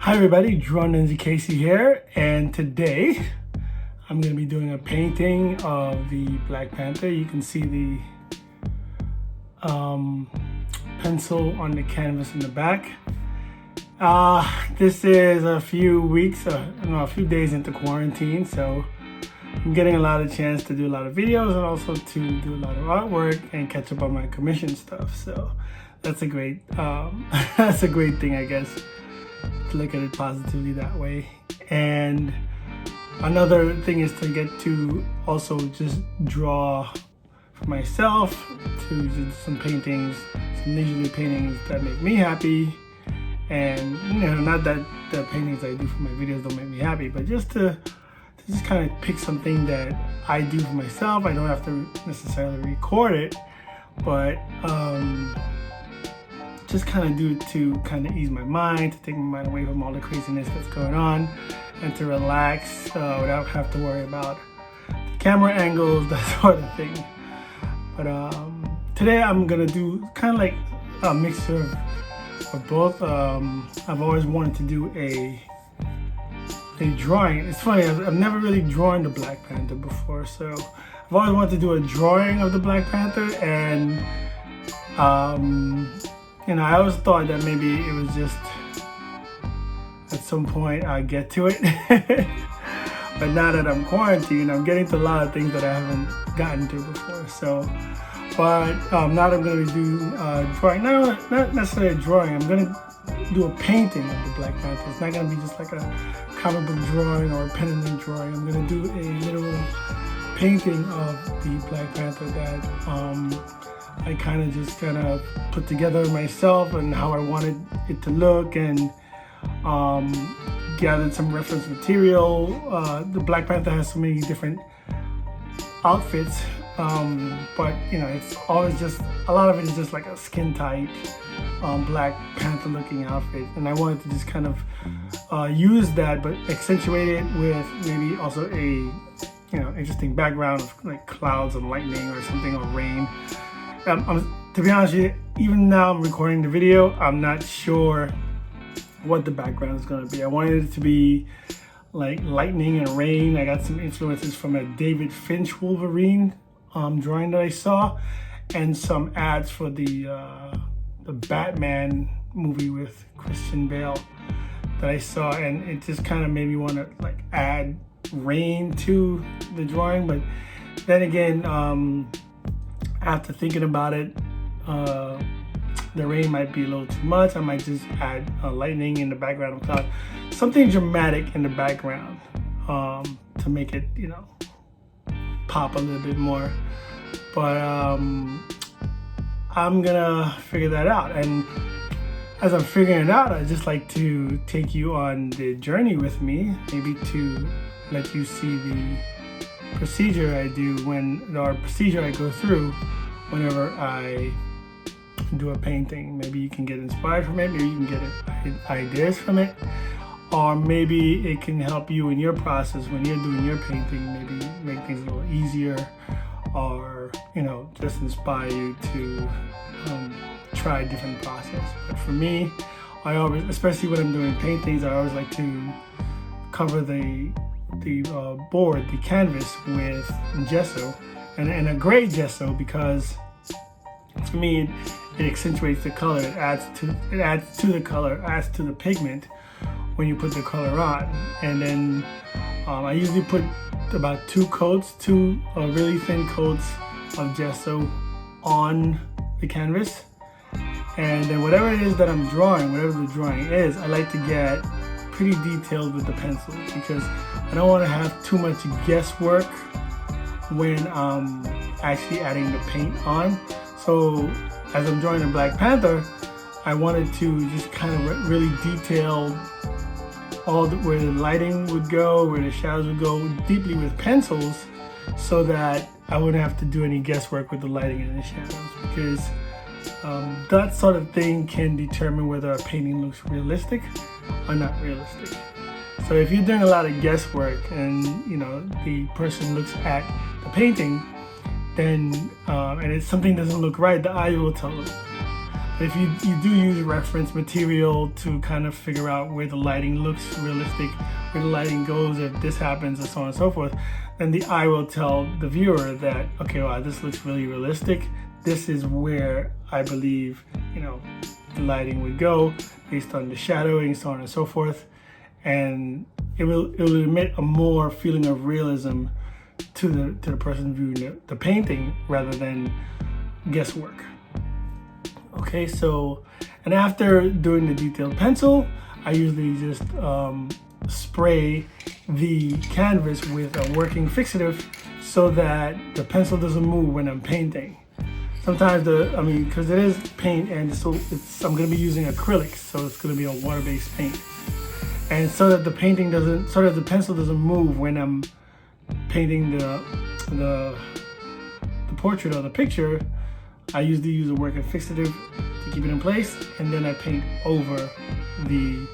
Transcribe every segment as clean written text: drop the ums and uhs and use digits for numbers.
Hi everybody, drawninjakc here, and today I'm going to be doing a painting of the Black Panther. You can see the pencil on the canvas in the back. This is a few days into quarantine, so I'm getting a lot of chance to do a lot of videos and also to do a lot of artwork and catch up on my commission stuff. So that's a great that's a great thing, I guess, to look at it positively that way. And another thing is to get to also just draw for myself, to do some paintings, some leisurely paintings that make me happy. And not that the paintings I do for my videos don't make me happy, but just to just kind of pick something that I do for myself. I don't have to necessarily record it, but just kind of do it to kind of ease my mind, to take my mind away from all the craziness that's going on, and to relax without have to worry about the camera angles, that sort of thing. But today I'm gonna do kind of like a mixture of both. I've always wanted to do a drawing. It's funny, I've never really drawn the Black Panther before, so I've always wanted to do a drawing of the Black Panther, and I always thought that maybe it was just at some point I'd get to it. But now that I'm quarantined, I'm getting to a lot of things that I haven't gotten to before. So, but now that I'm going to do drawing, not necessarily a drawing, I'm going to do a painting of the Black Panther. It's not going to be just like a comic book drawing or a pen and ink drawing. I'm going to do a literal painting of the Black Panther that I kind of put together myself and how I wanted it to look, and gathered some reference material. The Black Panther has so many different outfits, but it's always just, a lot of it is just like a skin tight Black Panther looking outfit, and I wanted to just kind of use that but accentuate it with maybe also a interesting background of like clouds and lightning or something, or rain. To be honest with you, even now I'm recording the video, I'm not sure what the background is going to be. I wanted it to be like lightning and rain. I got some influences from a David Finch Wolverine drawing that I saw, and some ads for the Batman movie with Christian Bale that I saw, and it just kind of made me want to like add rain to the drawing. But then again, after thinking about it, the rain might be a little too much. I might just add lightning in the background of cloud, something dramatic in the background to make it, pop a little bit more. But I'm gonna figure that out, and as I'm figuring it out, I'd just like to take you on the journey with me, maybe to let you see the procedure I do procedure I go through whenever I do a painting. Maybe you can get inspired from it, maybe you can get ideas from it, or maybe it can help you in your process when you're doing your painting, maybe make things a little easier, or just inspire you to try a different process. But for me, I always, especially when I'm doing paintings, I always like to cover the board, the canvas, with gesso, and a gray gesso, because for me it accentuates the color. It adds to the color, adds to the pigment when you put the color on. And then I usually put about two really thin coats of gesso on the canvas, and then whatever it is that I'm drawing, whatever the drawing is, I like to get pretty detailed with the pencil, because I don't want to have too much guesswork when I'm actually adding the paint on. So as I'm drawing the Black Panther, I wanted to just kind of really detail where the lighting would go, where the shadows would go, deeply with pencils, so that I wouldn't have to do any guesswork with the lighting and the shadows, because that sort of thing can determine whether a painting looks realistic or not realistic. So if you're doing a lot of guesswork and the person looks at the painting, then and if something doesn't look right, the eye will tell them. If you do use reference material to kind of figure out where the lighting looks realistic, where the lighting goes, if this happens, and so on and so forth, then the eye will tell the viewer that, okay, wow, this looks really realistic. This is where I believe, the lighting would go based on the shadowing, so on and so forth. And it will emit a more feeling of realism to the person viewing the painting rather than guesswork. Okay, so, and after doing the detailed pencil, I usually just spray the canvas with a working fixative so that the pencil doesn't move when I'm painting. Sometimes because it is paint, and so I'm going to be using acrylic, so it's going to be a water-based paint. And so that the pencil doesn't move when I'm painting the portrait or the picture, I usually use a working fixative to keep it in place, and then I paint over the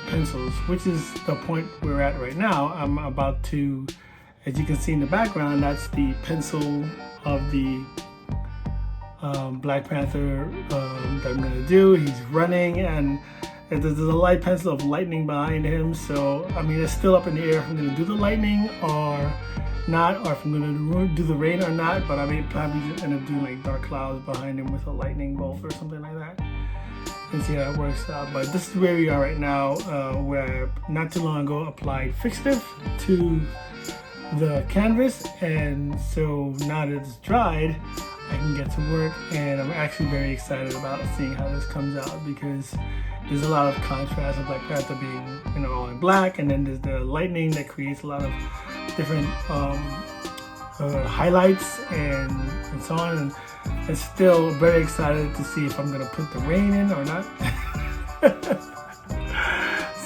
pencils, which is the point we're at right now. I'm about to, as you can see in the background, that's the pencil of the Black Panther that I'm gonna do. He's running, and there's a light pencil of lightning behind him, so it's still up in the air if I'm gonna do the lightning or not, or if I'm gonna do the rain or not, but I may probably just end up doing like dark clouds behind him with a lightning bolt or something like that, and see how it works out. But this is where we are right now, where I, not too long ago, applied fixative to the canvas, and so now that it's dried, I can get to work, and I'm actually very excited about seeing how this comes out, because there's a lot of contrast of Black Panther being, all in black, and then there's the lightning that creates a lot of different highlights and so on, and I'm still very excited to see if I'm gonna put the rain in or not.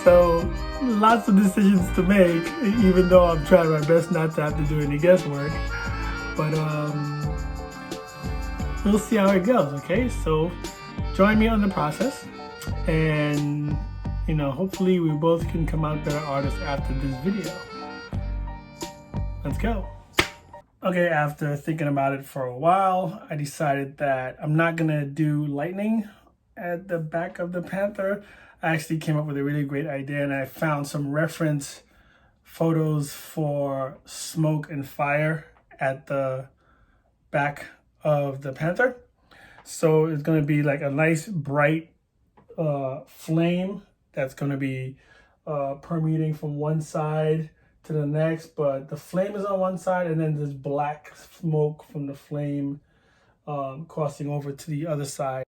So lots of decisions to make, even though I'm trying my best not to have to do any guesswork, but we'll see how it goes. Okay, so join me on the process, and hopefully we both can come out better artists after this video. Let's go. Okay, after thinking about it for a while, I decided that I'm not gonna do lightning at the back of the Panther. I actually came up with a really great idea, and I found some reference photos for smoke and fire at the back of the Panther. So it's gonna be like a nice bright flame that's gonna be permeating from one side to the next, but the flame is on one side, and then there's black smoke from the flame crossing over to the other side.